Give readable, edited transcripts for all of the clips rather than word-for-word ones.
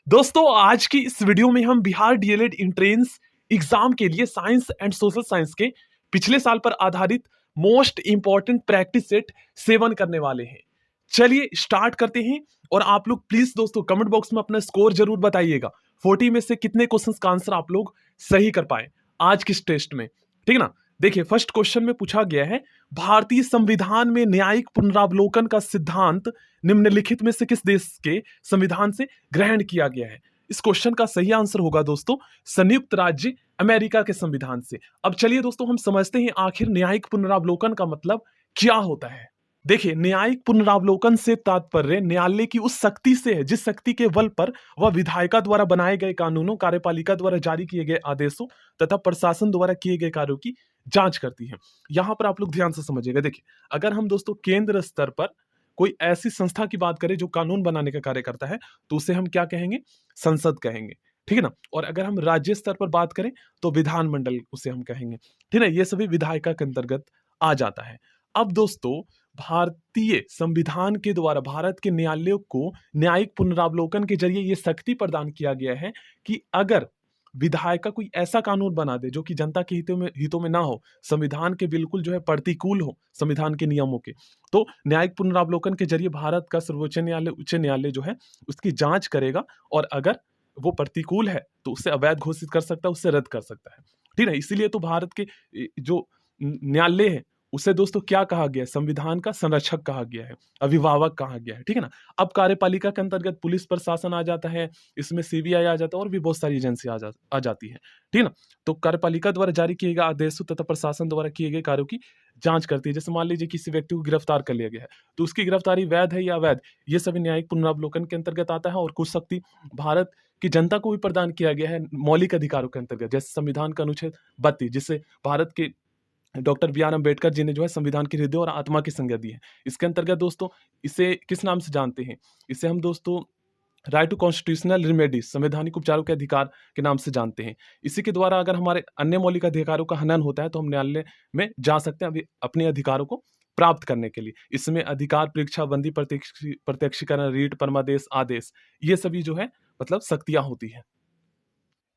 दोस्तों आज की इस वीडियो में हम बिहार डीएलएड एंट्रेंस एग्जाम के लिए साइंस एंड सोशल साइंस के पिछले साल पर आधारित मोस्ट इंपॉर्टेंट प्रैक्टिस सेट 7 करने वाले हैं। चलिए स्टार्ट करते हैं। और आप लोग प्लीज दोस्तों कमेंट बॉक्स में अपना स्कोर जरूर बताइएगा 40 में से कितने क्वेश्चंस का आंसर आप लोग सही कर पाए आज किस टेस्ट में, ठीक है ना। देखिए फर्स्ट क्वेश्चन में पूछा गया है, भारतीय संविधान में न्यायिक पुनरावलोकन का सिद्धांत निम्नलिखित में से किस देश के संविधान से ग्रहण किया गया है। इस क्वेश्चन का सही आंसर होगा दोस्तों संयुक्त राज्य अमेरिका के संविधान से। अब चलिए दोस्तों हम समझते हैं आखिर न्यायिक पुनरावलोकन का मतलब क्या होता है। देखिए न्यायिक पुनरावलोकन से तात्पर्य न्यायालय की उस शक्ति से है जिस शक्ति के बल पर वह विधायिका द्वारा बनाए गए कानूनों, कार्यपालिका द्वारा जारी किए गए आदेशों तथा प्रशासन द्वारा किए गए कार्यों की जांच करती है। यहां पर आप लोग ध्यान से समझिएगा। देखिए अगर हम दोस्तों केंद्र स्तर पर कोई ऐसी संस्था की बात करें जो कानून बनाने का कार्य करता है तो उसे हम क्या कहेंगे, संसद कहेंगे, ठीक है ना। और अगर हम राज्य स्तर पर बात करें तो विधानमंडल उसे हम कहेंगे, ठीक है। ये सभी विधायिका के अंतर्गत आ जाता है। अब दोस्तों भारतीय संविधान के द्वारा भारत के न्यायालयों को न्यायिक पुनरावलोकन के जरिए यह शक्ति प्रदान किया गया है कि अगर विधायिका कोई ऐसा कानून बना दे जो कि जनता के हितों में ना हो, संविधान के बिल्कुल जो है प्रतिकूल हो संविधान के नियमों के, तो न्यायिक पुनरावलोकन के जरिए भारत का सर्वोच्च न्यायालय उच्च न्यायालय जो है उसकी जांच करेगा और अगर वो प्रतिकूल है तो उसे अवैध घोषित कर सकता है, उससे रद्द कर सकता है, ठीक है। इसीलिए तो भारत के जो न्यायालय है उसे दोस्तों क्या कहा गया है, संविधान का संरक्षक कहा गया है, अभिभावक कहा गया है, ठीक है ना। अब कार्यपालिका के अंतर्गत पुलिस प्रशासन आ जाता है, इसमें सीबीआई आ जाता है और भी बहुत सारी एजेंसी आ जाती है, ठीक है ना। तो कार्यपालिका द्वारा जारी किए गए आदेशों तथा प्रशासन द्वारा किए गए कार्यों की जांच करती है। जैसे मान लीजिए किसी व्यक्ति को गिरफ्तार कर लिया गया है तो उसकी गिरफ्तारी वैध है या अवैध, ये सभी न्यायिक पुनरावलोकन के अंतर्गत आता है। और कुछ शक्ति भारत की जनता को भी प्रदान किया गया है मौलिक अधिकारों के अंतर्गत, जैसे संविधान का अनुच्छेद 32 जिससे भारत के doctor B are Ambedkar ji ने जो है संविधान की हृदय और आत्मा की संज्ञा दी है। इसके अंतर्गत दोस्तों इसे किस नाम से जानते हैं, इसे हम दोस्तों राइट टू कॉन्स्टिट्यूशनल रिमेडीज, संवैधानिक उपचारों के अधिकार के नाम से जानते हैं। इसी के द्वारा अगर हमारे अन्य मौलिक अधिकारों का हनन होता है तो हम न्यायालय में जा सकते हैं अभी अपने अधिकारों को प्राप्त करने के लिए। इसमें अधिकार परीक्षा, बंदी, प्रत्यक्षीकरण, रीट, परमादेश, आदेश, ये सभी जो है मतलब शक्तियां होती है।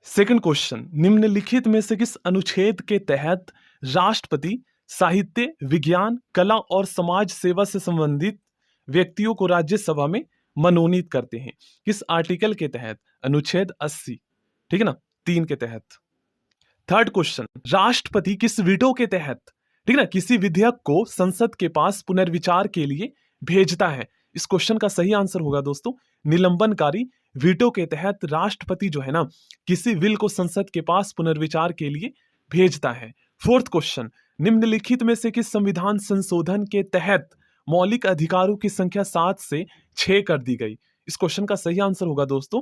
सेकंड क्वेश्चन, निम्नलिखित में से किस अनुच्छेद के तहत राष्ट्रपति साहित्य, विज्ञान, कला और समाज सेवा से संबंधित व्यक्तियों को राज्यसभा में मनोनीत करते हैं। किस आर्टिकल के तहत, अनुच्छेद 80, ठीक है ना, 3 के तहत। थर्ड क्वेश्चन, राष्ट्रपति किस वीटो के तहत, ठीक है ना, किसी विधेयक को संसद के पास पुनर्विचार के लिए भेजता है। इस क्वेश्चन का सही आंसर होगा दोस्तों निलंबनकारी वीटो के तहत राष्ट्रपति जो है ना किसी बिल को संसद के पास पुनर्विचार के लिए भेजता है। फोर्थ क्वेश्चन, निम्नलिखित में से किस संविधान संशोधन के तहत मौलिक अधिकारों की संख्या 7 से 6 कर दी गई। इस क्वेश्चन का सही आंसर होगा दोस्तों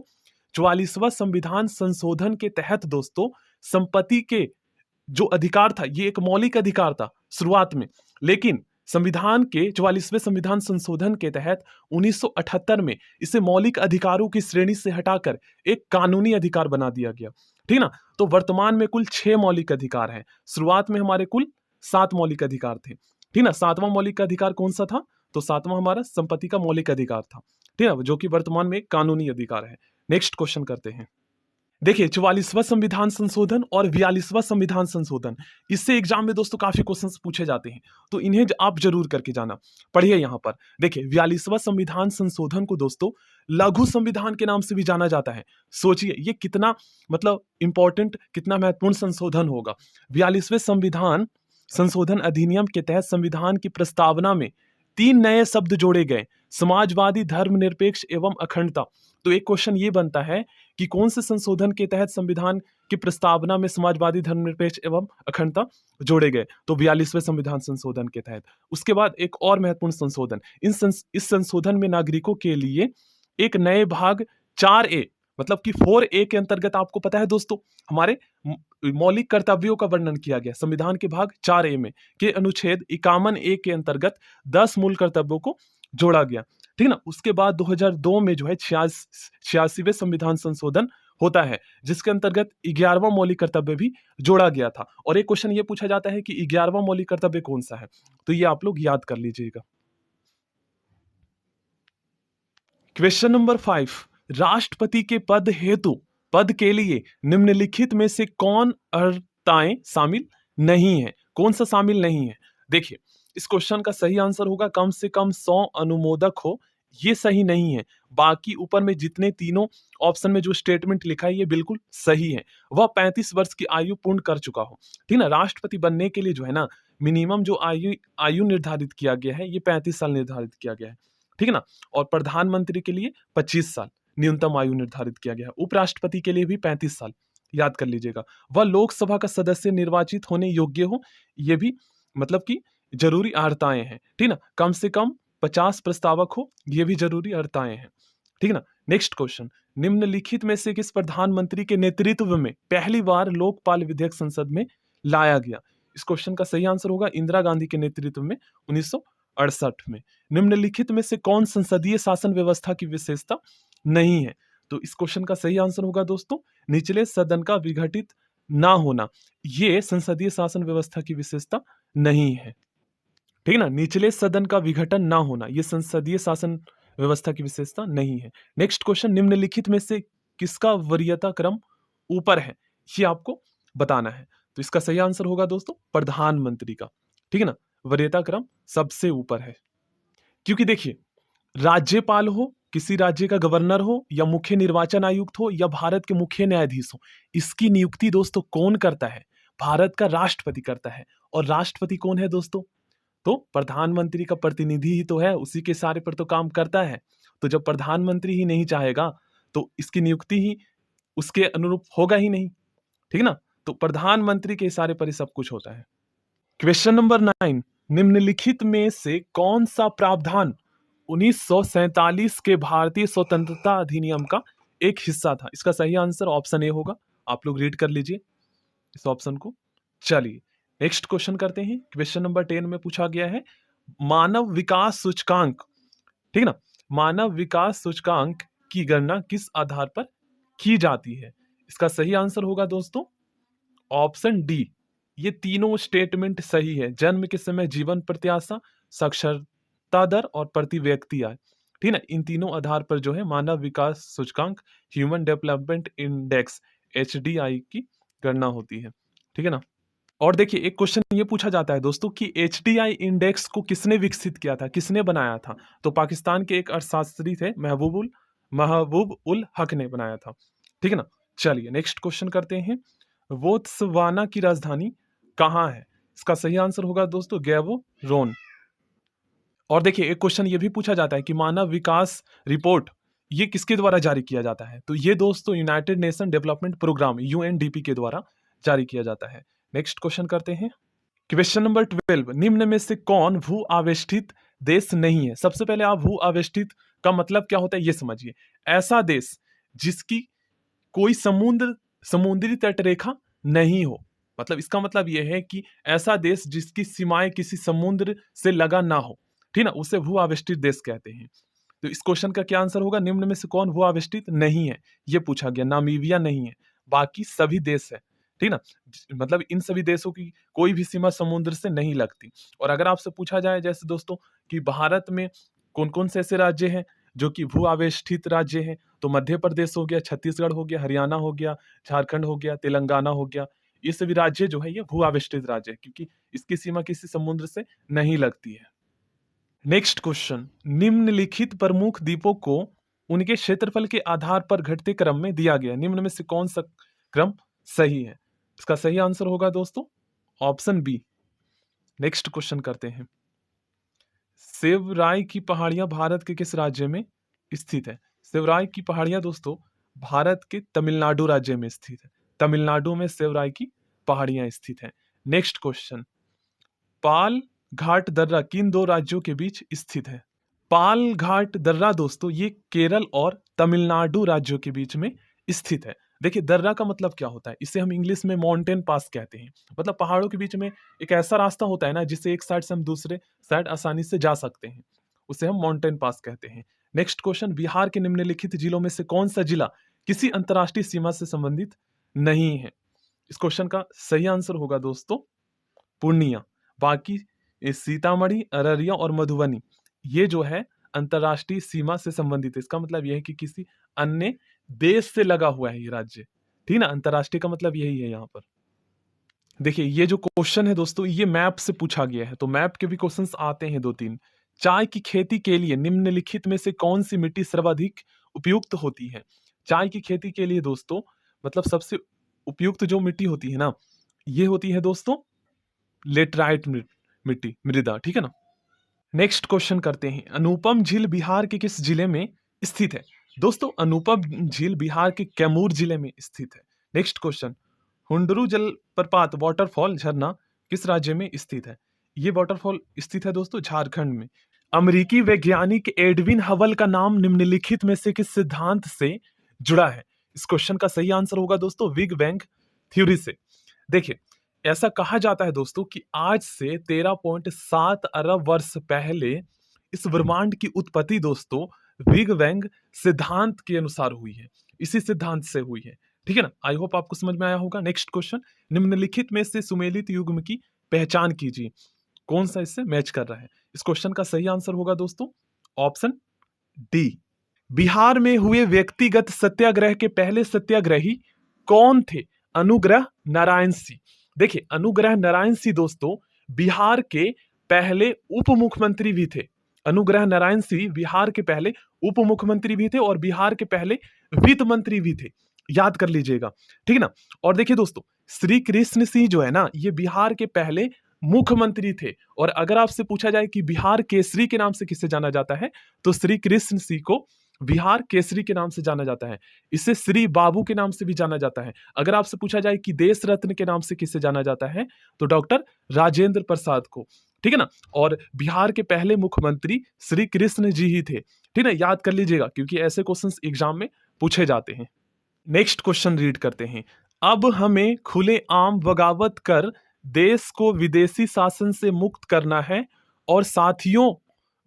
44वां संविधान संशोधन के तहत दोस्तों संपत्ति के जो अधिकार था ये एक मौलिक अधिकार था शुरुआत में, लेकिन संविधान के 44वें संविधान संशोधन के तहत 1978 में इसे मौलिक अधिकारों की श्रेणी से हटाकर एक कानूनी अधिकार बना दिया गया, ठीक ना। तो वर्तमान में कुल 6 मौलिक अधिकार हैं, शुरुआत में हमारे कुल 7 मौलिक अधिकार थे, ठीक ना। 7वां मौलिक अधिकार कौन सा था, तो 7वां हमारा संपत्ति का मौलिक अधिकार था, ठीक है, जो कि वर्तमान में एक कानूनी अधिकार है। नेक्स्ट क्वेश्चन करते हैं। देखिए 44वां संविधान संशोधन और 42वां संविधान संशोधन, इससे एग्जाम में दोस्तों काफी क्वेश्चंस पूछे जाते हैं तो इन्हें आप जरूर करके जाना। पढ़िए यहां पर देखिए 42वां संविधान संशोधन को दोस्तों लघु संविधान के नाम से भी जाना जाता है। सोचिए ये कितना मतलब इंपॉर्टेंट, कितना महत्वपूर्ण संशोधन होगा। 42वें संविधान संशोधन अधिनियम के तहत संविधान की प्रस्तावना में 3 नए शब्द जोड़े गए, समाजवादी, धर्मनिरपेक्ष एवं अखंडता। तो एक क्वेश्चन ये बनता है कि कौन से संशोधन के तहत संविधान की प्रस्तावना में समाजवादी, धर्मनिरपेक्ष एवं अखंडता जोड़े गए, तो 42वें संविधान संशोधन के तहत। उसके बाद एक और महत्वपूर्ण संशोधन, इस संशोधन में नागरिकों के लिए एक नए भाग 4A मतलब कि 4A के अंतर्गत आपको पता है दोस्तों हमारे मौलिक कर्तव्यों का वर्णन किया गया। संविधान के भाग 4A में के अनुच्छेद 51A के अंतर्गत 10 मूल कर्तव्यों को जोड़ा गया, ठीक ना। उसके बाद 2002 में जो है 86वें संविधान संशोधन होता है जिसके अंतर्गत 11वां मौलिक कर्तव्य भी जोड़ा गया था। और एक क्वेश्चन ये पूछा जाता है कि 11वां मौलिक कर्तव्य कौन सा है, तो ये आप लोग याद कर लीजिएगा। क्वेश्चन नंबर 5, राष्ट्रपति के पद के लिए निम्नलिखित में से कौन अर्हताएं शामिल नहीं है? कौन सा शामिल नहीं है? देखिए, इस क्वेश्चन का सही आंसर होगा कम से कम 100 अनुमोदक हो। ये सही नहीं है। बाकी ऊपर में जितने तीनों ऑप्शन में जो स्टेटमेंट लिखा है ये बिल्कुल सही है। वह 35 वर्ष की आयु पूर्ण कर चुका हो। ठीक ना, राष्ट्रपति बनने के लिए जो है ना मिनिमम जो आयु निर्धारित किया गया है ये 35 साल निर्धारित किया गया है। ठीक है ना, और प्रधानमंत्री के लिए 25 साल न्यूनतम आयु निर्धारित किया गया है। उपराष्ट्रपति के लिए भी 35 साल, याद कर लीजिएगा। वह लोकसभा का सदस्य निर्वाचित होने योग्य हो, ये भी मतलब कि जरूरी अर्हताएं हैं। ठीक ना, कम से कम 50 प्रस्तावक हो, ये भी जरूरी अर्हताएं हैं। ठीक ना, नेक्स्ट क्वेश्चन, निम्नलिखित में से किस प्रधानमंत्री के नेतृत्व में पहली बार लोकपाल विधेयक संसद में लाया गया? इस क्वेश्चन का सही आंसर होगा इंदिरा गांधी के नेतृत्व में 1968 में। निम्नलिखित में से कौन संसदीय शासन व्यवस्था की विशेषता नहीं है? तो इस क्वेश्चन का सही आंसर होगा दोस्तों निचले सदन का विघटित ना होना। ये संसदीय शासन व्यवस्था की विशेषता नहीं है। ठीक है ना, निचले सदन का विघटन ना होना ये संसदीय शासन व्यवस्था की विशेषता नहीं है। नेक्स्ट क्वेश्चन, निम्नलिखित में से किसका वरीयता क्रम ऊपर है? ये आपको बताना है। तो इसका सही आंसर होगा दोस्तों प्रधानमंत्री का। ठीक है ना, वरीयता क्रम सबसे ऊपर है। क्योंकि देखिए, राज्यपाल हो, किसी राज्य का गवर्नर हो, या मुख्य निर्वाचन आयुक्त हो, या भारत के मुख्य न्यायाधीश हो, इसकी नियुक्ति दोस्तों कौन करता है? भारत का राष्ट्रपति करता है। और राष्ट्रपति कौन है दोस्तों? तो प्रधानमंत्री का प्रतिनिधि ही तो है, उसी के इशारे पर तो काम करता है। तो जब प्रधानमंत्री ही नहीं चाहेगा तो इसकी नियुक्ति ही उसके अनुरूप होगा ही नहीं। ठीक ना, तो प्रधानमंत्री के इशारे पर ही सब कुछ होता है। क्वेश्चन नंबर 9, निम्नलिखित में से कौन सा प्रावधान 1947 के भारतीय स्वतंत्रता अधिनियम का एक हिस्सा था? इसका सही आंसर ऑप्शन ए होगा। आप लोग रीड कर लीजिए इस ऑप्शन को। चलिए नेक्स्ट क्वेश्चन करते हैं। क्वेश्चन नंबर 10 में पूछा गया है मानव विकास सूचकांक, ठीक ना, मानव विकास सूचकांक की गणना किस आधार पर की जाती है? इसका सही आंसर होगा दोस्तों ऑप्शन डी। ये तीनों स्टेटमेंट सही है। जन्म के समय जीवन प्रत्याशा, साक्षरता दर और प्रति व्यक्ति आय, ठीक है, इन तीनों आधार पर जो है मानव विकास सूचकांक ह्यूमन डेवलपमेंट इंडेक्स HDI की गणना होती है। ठीक है ना, और देखिए एक क्वेश्चन ये पूछा जाता है दोस्तों कि HDI इंडेक्स को किसने विकसित किया था, किसने बनाया था? तो पाकिस्तान के एक अर्थशास्त्री थे महबूब उल हक ने बनाया था। ठीक है ना, चलिए नेक्स्ट क्वेश्चन करते हैं। बोत्सवाना की राजधानी कहाँ है? इसका सही आंसर होगा दोस्तों गैबोरोन। और देखिए एक क्वेश्चन ये भी पूछा जाता है कि मानव विकास रिपोर्ट ये किसके द्वारा जारी किया जाता है? तो ये दोस्तों United Nation development programme UNDP के द्वारा जारी किया जाता है। नेक्स्ट क्वेश्चन करते हैं। क्वेश्चन नंबर 12, निम्न में से कौन भू आवेष्टित देश नहीं है? सबसे पहले आप भू आवेष्टित का मतलब क्या होता है ये समझिए। ऐसा देश जिसकी कोई समुद्री तटरेखा नहीं हो, मतलब इसका मतलब यह है कि ऐसा देश जिसकी सीमाएं किसी समुद्र से लगा ना हो, ठीक ना, उसे भू आवेष्टित देश कहते हैं। तो इस क्वेश्चन का क्या आंसर होगा? निम्न में से कौन भू आवेष्टित नहीं है? ये पूछा गया। नामीबिया नहीं है, बाकी सभी देश है। ठीक ना, मतलब इन सभी देशों की कोई भी सीमा समुद्र से नहीं लगती। और अगर आपसे पूछा जाए जैसे दोस्तों कि भारत में कौन कौन से ऐसे राज्य हैं जो कि भू आवेष्टित राज्य हैं, तो मध्य प्रदेश हो गया, छत्तीसगढ़ हो गया, हरियाणा हो गया, झारखंड हो गया, तेलंगाना हो गया। ये सभी राज्य जो है ये भू आवेष्टित राज्य है क्योंकि इसकी सीमा किसी समुद्र से नहीं लगती है। नेक्स्ट क्वेश्चन, निम्नलिखित प्रमुख द्वीपों को उनके क्षेत्रफल के आधार पर घटते क्रम में दिया गया। निम्न में से कौन सा क्रम सही है? इसका सही आंसर होगा दोस्तों ऑप्शन बी। नेक्स्ट क्वेश्चन करते हैं। सेवराई की पहाड़ियां भारत के किस राज्य में स्थित है? सेवराई की पहाड़ियां दोस्तों भारत के तमिलनाडु राज्य में स्थित है। तमिलनाडु में सेवराई की पहाड़ियां स्थित है। नेक्स्ट क्वेश्चन, पाल घाट दर्रा किन दो राज्यों के बीच स्थित है? पाल घाट दर्रा दोस्तों ये केरल और तमिलनाडु राज्यों के बीच में स्थित है। देखिए दर्रा का मतलब क्या होता है, इसे हम इंग्लिश में माउंटेन पास कहते हैं। मतलब पहाड़ों के बीच में एक ऐसा रास्ता होता है ना जिससे एक साइड से हम दूसरे साइड आसानी से जा सकते हैं, उसे हम माउंटेन पास कहते हैं। नेक्स्ट क्वेश्चन, बिहार के निम्नलिखित जिलों में से कौन सा जिला किसी अंतरराष्ट्रीय सीमा से संबंधित नहीं है? इस क्वेश्चन का सही आंसर होगा दोस्तों पूर्णिया। बाकी सीतामढ़ी, अररिया और मधुबनी ये जो है अंतरराष्ट्रीय सीमा से संबंधित है। इसका मतलब यह है कि किसी अन्य देश से लगा हुआ है ये राज्य, ठीक ना। अंतरराष्ट्रीय का मतलब यही है यहाँ पर। देखिए ये जो क्वेश्चन है दोस्तों, ये मैप से पूछा गया है, तो मैप के भी क्वेश्चंस आते हैं 2-3। चाय की खेती के लिए निम्नलिखित में से कौन सी मिट्टी सर्वाधिक उपयुक्त होती है? चाय की खेती के लिए दोस्तों मतलब सबसे उपयुक्त जो मिट्टी होती है ना, ये होती है दोस्तों लेटराइट मिट्टी, मृदा, ठीक है ना। नेक्स्ट क्वेश्चन करते हैं, अनुपम झील बिहार के किस जिले में स्थित है? दोस्तों अनुपम झील बिहार के कैमूर जिले में स्थित है। नेक्स्ट क्वेश्चन, हुंडरू जलप्रपात वाटरफॉल झरना किस राज्य में स्थित है? ये वाटरफॉल स्थित है दोस्तों झारखंड में। अमेरिकी वैज्ञानिक एडविन हबल का नाम निम्नलिखित में से किस सिद्धांत से जुड़ा है? इस क्वेश्चन का सही आंसर होगा दोस्तों बिग बैंग थ्योरी से। देखिए ऐसा कहा जाता है दोस्तों कि आज से 13.7 अरब वर्ष पहले इस ब्रह्मांड की उत्पत्ति दोस्तों बिग बैंग सिद्धांत के अनुसार हुई है, इसी सिद्धांत से हुई है, ठीक है ना। आई होप आपको समझ में आया होगा। नेक्स्ट क्वेश्चन, निम्नलिखित में से सुमेलित युग्म की पहचान कीजिए, कौन सा इससे मैच कर रहा है? इस क्वेश्चन का सही आंसर होगा दोस्तों ऑप्शन डी। बिहार में हुए व्यक्तिगत सत्याग्रह के पहले सत्याग्रही कौन थे? अनुग्रह नारायण सिंह। देखिए अनुग्रह नारायण सिंह दोस्तों बिहार के पहले उप मुख्यमंत्री भी थे। अनुग्रह नारायण सिंह बिहार के पहले उप मुख्यमंत्री भी थे और बिहार के पहले वित्त मंत्री भी थे, याद कर लीजिएगा, ठीक है ना। और देखिए दोस्तों श्री कृष्ण सिंह जो है ना, ये बिहार के पहले मुख्यमंत्री थे। और अगर आपसे पूछा जाए कि बिहार केसरी के नाम से किसे जाना जाता है, तो श्री कृष्ण सिंह को बिहार केसरी के नाम से जाना जाता है। इसे श्री बाबू के नाम से भी जाना जाता है। अगर आपसे पूछा जाए कि देश रत्न के नाम से किसे जाना जाता है, तो डॉक्टर राजेंद्र प्रसाद को, ठीक है ना। और बिहार के पहले मुख्यमंत्री श्री कृष्ण जी ही थे, ठीक है, याद कर लीजिएगा क्योंकि ऐसे क्वेश्चंस एग्जाम में पूछे जाते हैं। नेक्स्ट क्वेश्चन रीड करते हैं, अब हमें खुले आम बगावत कर देश को विदेशी शासन से मुक्त करना है और साथियों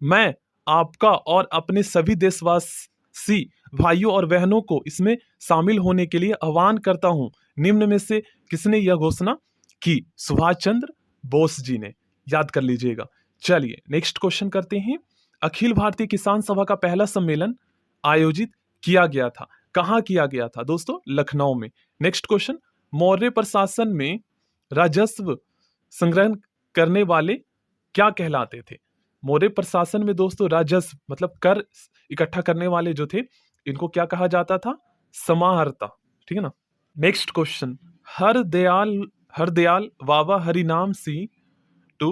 मैं आपका और अपने सभी देशवासी भाइयों और बहनों को इसमें शामिल होने के लिए आह्वान करता हूं। निम्न में से किसने यह घोषणा की? सुभाष चंद्र बोस जी ने, याद कर लीजिएगा। चलिए नेक्स्ट क्वेश्चन करते हैं, अखिल भारतीय किसान सभा का पहला सम्मेलन आयोजित किया गया था, कहां किया गया था? दोस्तों लखनऊ में। नेक्स्ट क्वेश्चन, मौर्य प्रशासन में राजस्व संग्रहण करने वाले क्या कहलाते थे? मौर्य प्रशासन में दोस्तों राजस्व मतलब कर इकट्ठा करने वाले जो थे, इनको क्या कहा जाता था? समाहर्ता, ठीक है ना। नेक्स्ट क्वेश्चन, हरदयाल बाबा हरिनाम सिंह टू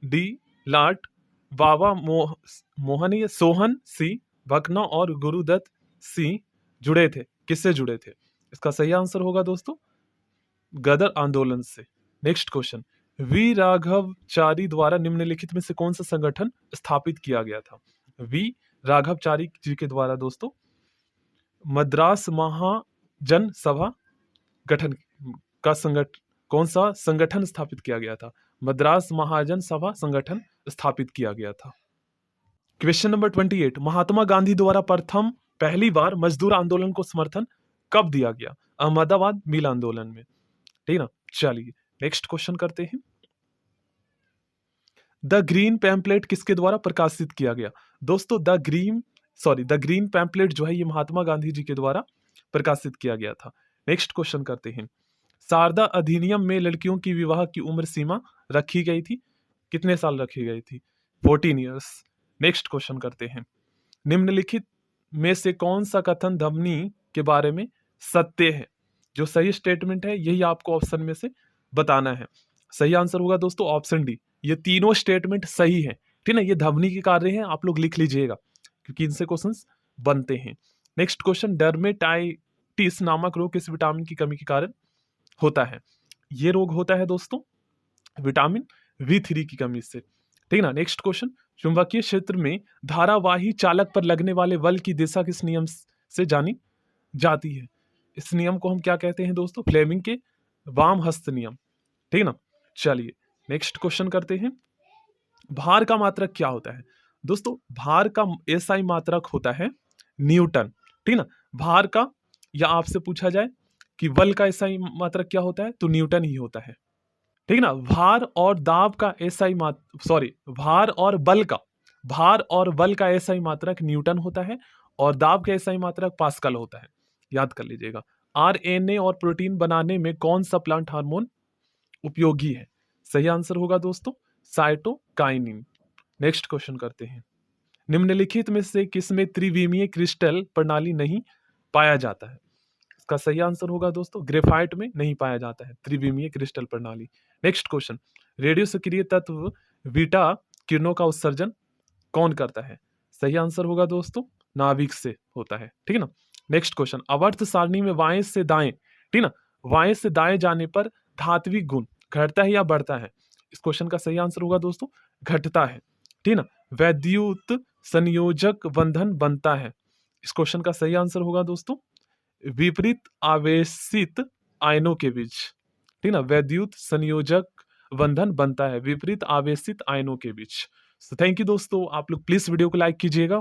डी लाट बाबा मोहन सोहन सिंह भकना और गुरुदत्त सिंह जुड़े थे, किससे जुड़े थे? इसका सही आंसर होगा दोस्तों गदर आंदोलन से। नेक्स्ट क्वेश्चन, वी राघवचारी द्वारा निम्नलिखित में से कौन सा संगठन स्थापित किया गया था? वी राघवचारी जी के द्वारा दोस्तों मद्रास महाजन सभा गठन का कौन सा संगठन स्थापित किया गया था? मद्रास महाजन सभा संगठन स्थापित किया गया था। क्वेश्चन नंबर 28, महात्मा गांधी द्वारा पहली बार मजदूर आंदोलन को समर्थन कब दिया गया? अहमदाबाद मिल आंदोलन में, ठीक ना। चलिए नेक्स्ट क्वेश्चन करते हैं, द ग्रीन पैम्पलेट किसके द्वारा प्रकाशित किया गया? दोस्तों द ग्रीन पैम्पलेट जो है ये महात्मा गांधी जी के द्वारा प्रकाशित किया गया था। नेक्स्ट क्वेश्चन करते हैं, शारदा अधिनियम में लड़कियों की विवाह की उम्र सीमा रखी गई थी, कितने साल रखी गई थी? 14 ईयर्स। नेक्स्ट क्वेश्चन करते हैं, निम्नलिखित में से कौन सा कथन धमनी के बारे में सत्य है? जो सही स्टेटमेंट है यही आपको ऑप्शन में से बताना है। सही आंसर होगा दोस्तों ऑप्शन डी, ये तीनों स्टेटमेंट सही है, ठीक है। ये धमनी के कार्य हैं, आप लोग लिख लीजिएगा क्योंकि इनसे क्वेश्चंस बनते हैं। नेक्स्ट क्वेश्चन, डर्मेटाइटिस नामक रोग किस विटामिन की कमी के कारण होता है? ये रोग होता है दोस्तों विटामिन B3 की कमी से, ठीक है ना। नेक्स्ट क्वेश्चन, चुंबकीय क्षेत्र में धारावाही चालक पर लगने वाले बल की दिशा किस नियम से जानी जाती है? इस नियम को हम क्या कहते हैं दोस्तों? फ्लेमिंग के वाम हस्त नियम, ठीक है ना। चलिए नेक्स्ट क्वेश्चन करते हैं, भार का मात्रक क्या होता है? दोस्तों भार का SI मात्रक होता है न्यूटन, ठीक है ना। भार का, या आपसे पूछा जाए कि बल का SI मात्रक क्या होता है, तो न्यूटन ही होता है, ठीक है ना। भार और दाब का भार और बल का SI मात्रक न्यूटन होता है और दाब का एसआई मात्रक पास्कल होता है, याद कर लीजिएगा। आरएनए और प्रोटीन बनाने में कौन सा प्लांट हार्मोन उपयोगी है? सही आंसर होगा दोस्तों साइटोकाइनिन। नेक्स्ट क्वेश्चन करते हैं। निम्नलिखित में से किसमें त्रिविमीय क्रिस्टल प्रणाली नहीं पाया जाता है? इसका सही आंसर होगा दोस्तों ग्रेफाइट में नहीं पाया जाता है त्रिविमीय क्रिस्टल प्रणाली। नेक्स्ट क्वेश्चन, रेडियो सक्रिय तत्व बीटा किरणों का उत्सर्जन कौन करता है? सही आंसर होगा दोस्तों नाभिक से होता है, ठीक है ना। नेक्स्ट क्वेश्चन, आवर्त सारणी में बाएं से दाएं, ठीक ना, बाएं से दाएं जाने पर धात्विक गुण घटता है या बढ़ता है? इस क्वेश्चन का सही आंसर होगा दोस्तों घटता है, ठीक ना। वैद्युत संयोजक बंधन बनता है, इस क्वेश्चन का सही आंसर होगा दोस्तों विपरीत आवेशित आयनों के बीच, ठीक ना। वैद्युत संयोजक बंधन बनता है विपरीत आवेशित आयनों के बीच। थैंक यू दोस्तों, आप लोग प्लीज वीडियो को लाइक कीजिएगा।